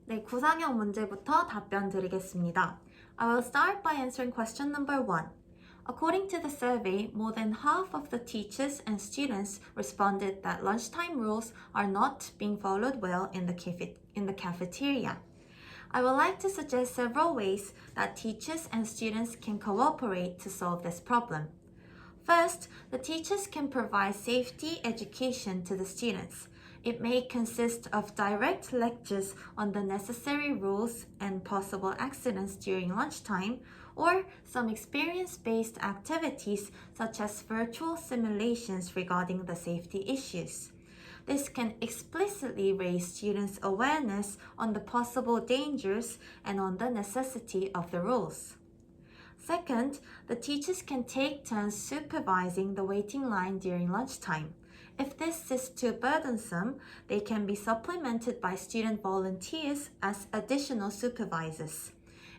네, 구상형 문제부터 답변 드리겠습니다. I will start by answering question number 1. According to the survey, more than half of the teachers and students responded that lunchtime rules are not being followed well in the cafeteria. I would like to suggest several ways that teachers and students can cooperate to solve this problem. First, the teachers can provide safety education to the students. It may consist of direct lectures on the necessary rules and possible accidents during lunchtime, or some experience-based activities such as virtual simulations regarding the safety issues. This can explicitly raise students' awareness on the possible dangers and on the necessity of the rules. Second, the teachers can take turns supervising the waiting line during lunchtime. If this is too burdensome, they can be supplemented by student volunteers as additional supervisors.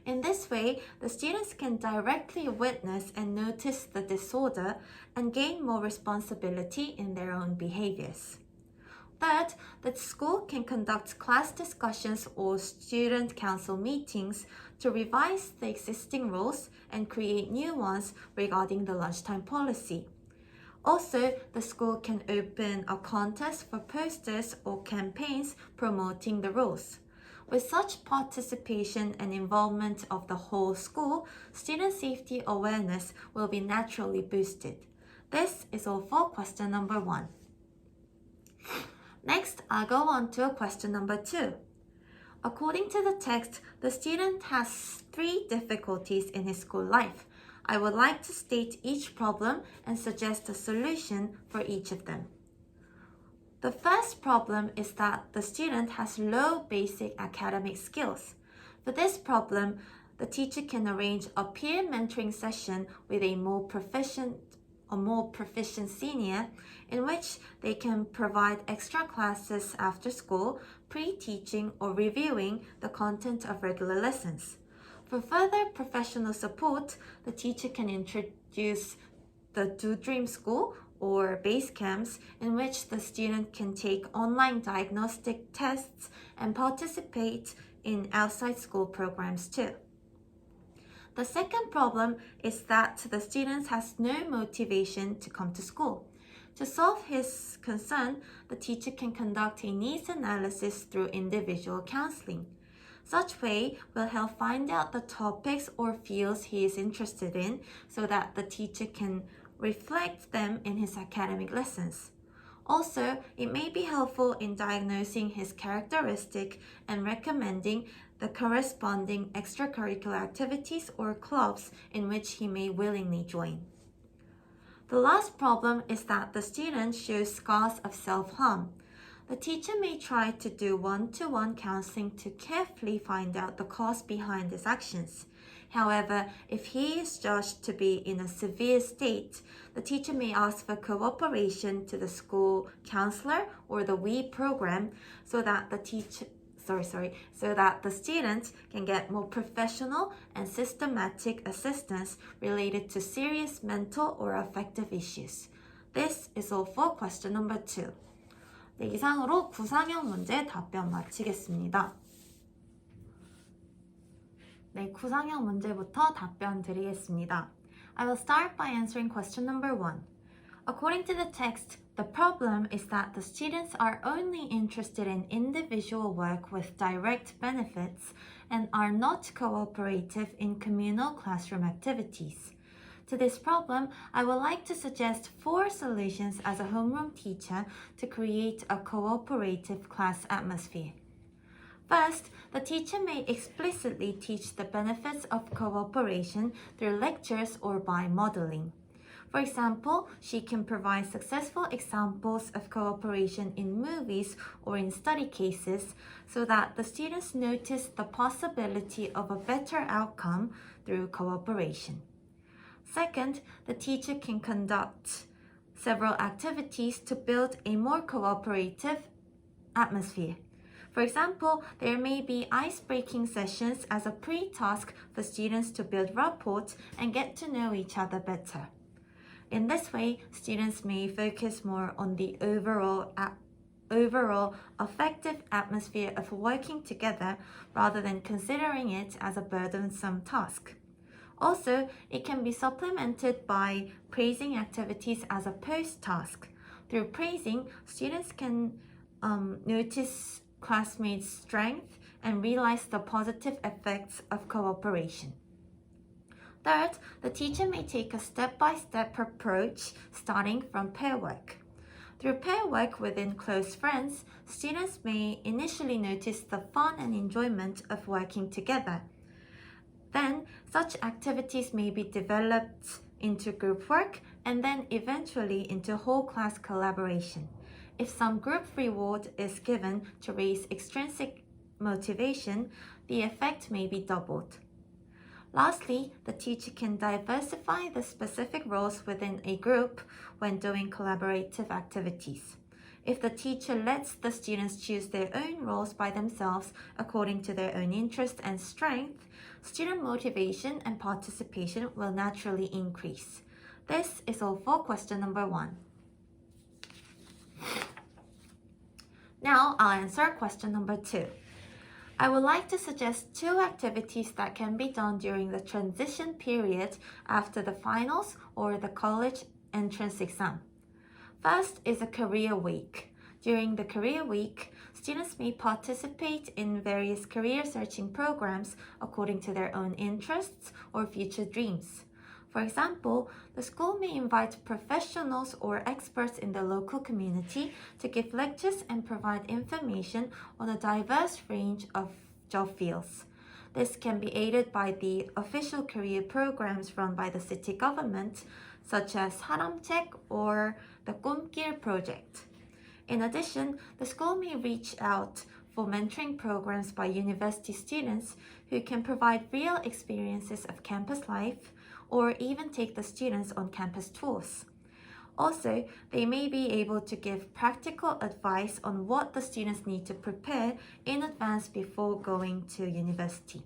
In this way, the students can directly witness and notice the disorder and gain more responsibility in their own behaviors. Third, the school can conduct class discussions or student council meetings to revise the existing rules and create new ones regarding the lunchtime policy. Also, the school can open a contest for posters or campaigns promoting the rules. With such participation and involvement of the whole school, student safety awareness will be naturally boosted. This is all for question number 1. Next, I'll go on to question number 2. According to the text, the student has 3 difficulties in his school life. I would like to state each problem and suggest a solution for each of them. The first problem is that the student has low basic academic skills. For this problem, the teacher can arrange a peer mentoring session with a more proficient senior in which they can provide extra classes after school, pre-teaching or reviewing the content of regular lessons. For further professional support, the teacher can introduce the Do Dream School or base camps in which the student can take online diagnostic tests and participate in outside school programs too. The second problem is that the student has no motivation to come to school. To solve his concern, the teacher can conduct a needs analysis through individual counseling. Such way will help find out the topics or fields he is interested in so that the teacher can reflect them in his academic lessons. Also, it may be helpful in diagnosing his characteristic and recommending the corresponding extracurricular activities or clubs in which he may willingly join. The last problem is that the student shows scars of self-harm. The teacher may try to do one-to-one counseling to carefully find out the cause behind his actions. However, if he is judged to be in a severe state, the teacher may ask for cooperation to the school counselor or the WE program so that the student can get more professional and systematic assistance related to serious mental or affective issues. This is all for question number 2. 네, 이상으로 구상형 문제 답변 마치겠습니다. 네, 구상형 문제부터 답변 드리겠습니다. I will start by answering question number 1. According to the text, the problem is that the students are only interested in individual work with direct benefits and are not cooperative in communal classroom activities. To this problem, I would like to suggest 4 solutions as a homeroom teacher to create a cooperative class atmosphere. First, the teacher may explicitly teach the benefits of cooperation through lectures or by modeling. For example, she can provide successful examples of cooperation in movies or in study cases so that the students notice the possibility of a better outcome through cooperation. Second, the teacher can conduct several activities to build a more cooperative atmosphere. For example, there may be ice-breaking sessions as a pre-task for students to build rapport and get to know each other better. In this way, students may focus more on the overall overall effective atmosphere of working together rather than considering it as a burdensome task. Also, it can be supplemented by praising activities as a post-task. Through praising, students can notice classmates' strength and realize the positive effects of cooperation. Third, the teacher may take a step-by-step approach starting from pair work. Through pair work within close friends, students may initially notice the fun and enjoyment of working together. Then, such activities may be developed into group work and then eventually into whole class collaboration. If some group reward is given to raise extrinsic motivation, the effect may be doubled. Lastly, the teacher can diversify the specific roles within a group when doing collaborative activities. If the teacher lets the students choose their own roles by themselves according to their own interest and strength, student motivation and participation will naturally increase. This is all for question number 1. Now I'll answer question number 2. I would like to suggest 2 activities that can be done during the transition period after the finals or the college entrance exam. First is a career week. During the career week, students may participate in various career searching programs according to their own interests or future dreams. For example, the school may invite professionals or experts in the local community to give lectures and provide information on a diverse range of job fields. This can be aided by the official career programs run by the city government, such as Haram책 or the Kumkir project. In addition, the school may reach out for mentoring programs by university students who can provide real experiences of campus life or even take the students on campus tours. Also, they may be able to give practical advice on what the students need to prepare in advance before going to university.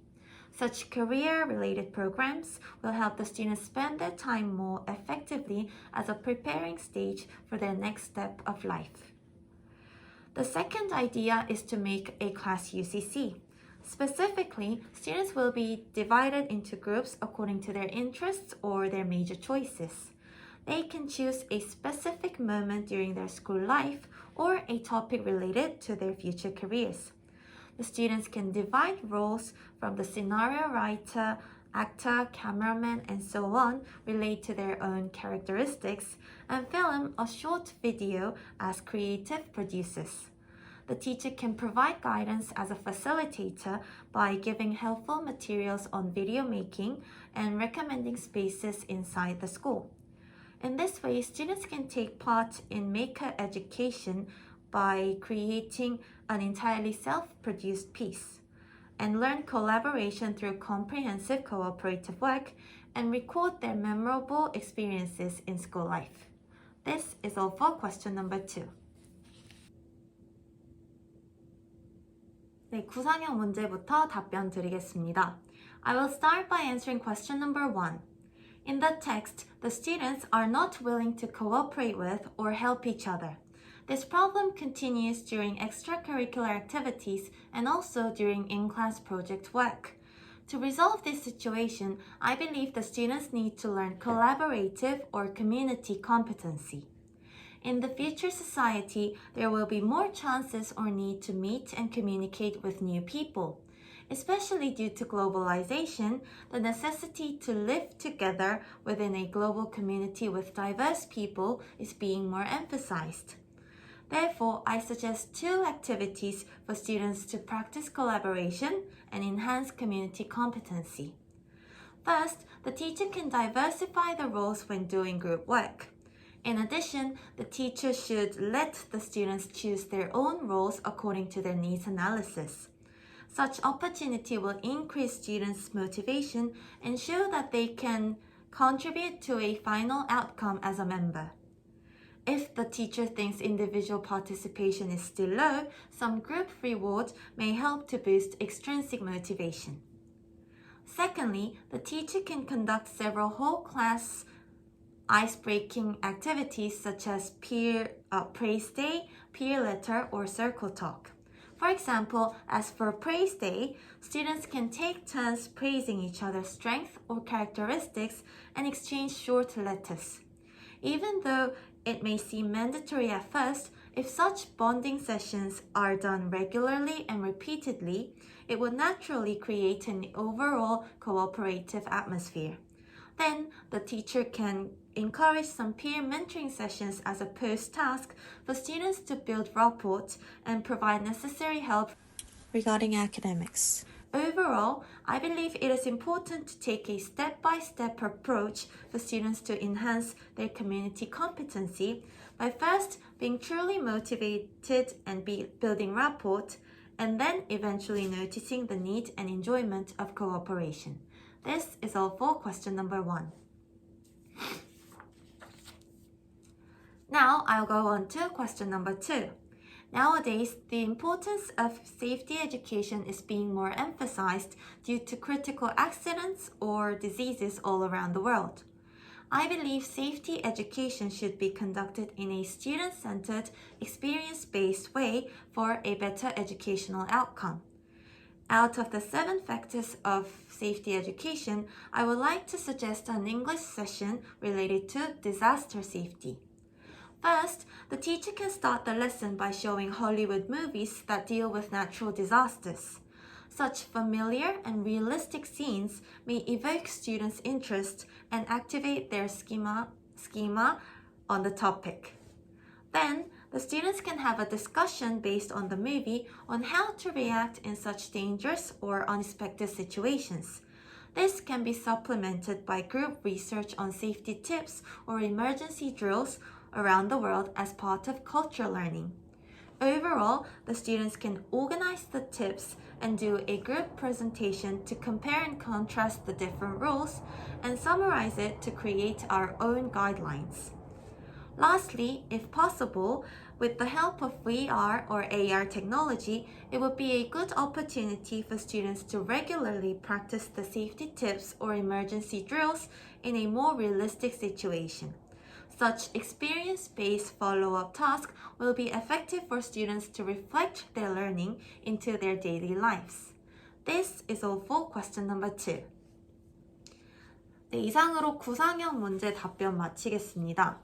Such career-related programs will help the students spend their time more effectively as a preparing stage for their next step of life. The second idea is to make a class UCC. Specifically, students will be divided into groups according to their interests or their major choices. They can choose a specific moment during their school life or a topic related to their future careers. The students can divide roles from the scenario writer, actor, cameraman, and so on relate to their own characteristics and film a short video as creative producers. The teacher can provide guidance as a facilitator by giving helpful materials on video making and recommending spaces inside the school. In this way, students can take part in maker education by creating an entirely self-produced piece and learn collaboration through comprehensive cooperative work and record their memorable experiences in school life. This is all for question number 2. 네, 구상형 문제부터 답변 드리겠습니다. I will start by answering question number 1. In the text, the students are not willing to cooperate with or help each other. This problem continues during extracurricular activities and also during in-class project work. To resolve this situation, I believe the students need to learn collaborative or community competency. In the future society, there will be more chances or need to meet and communicate with new people. Especially due to globalization, the necessity to live together within a global community with diverse people is being more emphasized. Therefore, I suggest 2 activities for students to practice collaboration and enhance community competency. First, the teacher can diversify the roles when doing group work. In addition, the teacher should let the students choose their own roles according to their needs analysis. Such opportunity will increase students' motivation and show that they can contribute to a final outcome as a member. If the teacher thinks individual participation is still low, some group reward may help to boost extrinsic motivation. Secondly, the teacher can conduct several whole class ice-breaking activities such as peer praise day, peer letter, or circle talk. For example, as for Praise Day, students can take turns praising each other's strengths or characteristics and exchange short letters. Even though it may seem mandatory at first, if such bonding sessions are done regularly and repeatedly, it would naturally create an overall cooperative atmosphere. Then, the teacher can encourage some peer mentoring sessions as a post-task for students to build rapport and provide necessary help regarding academics. Overall, I believe it is important to take a step-by-step approach for students to enhance their community competency by first being truly motivated and building rapport, and then eventually noticing the need and enjoyment of cooperation. This is all for question number 1. Now I'll go on to question number 2. Nowadays, the importance of safety education is being more emphasized due to critical accidents or diseases all around the world. I believe safety education should be conducted in a student-centered, experience-based way for a better educational outcome. Out of the 7 factors of safety education, I would like to suggest an English session related to disaster safety. First, the teacher can start the lesson by showing Hollywood movies that deal with natural disasters. Such familiar and realistic scenes may evoke students' interest and activate their schema on the topic. Then, the students can have a discussion based on the movie on how to react in such dangerous or unexpected situations. This can be supplemented by group research on safety tips or emergency drills around the world as part of culture learning. Overall, the students can organize the tips and do a group presentation to compare and contrast the different rules and summarize it to create our own guidelines. Lastly, if possible, with the help of VR or AR technology, it would be a good opportunity for students to regularly practice the safety tips or emergency drills in a more realistic situation. Such experience-based follow-up tasks will be effective for students to reflect their learning into their daily lives. This is all for question number 2. 네, 이상으로 구상형 문제 답변 마치겠습니다.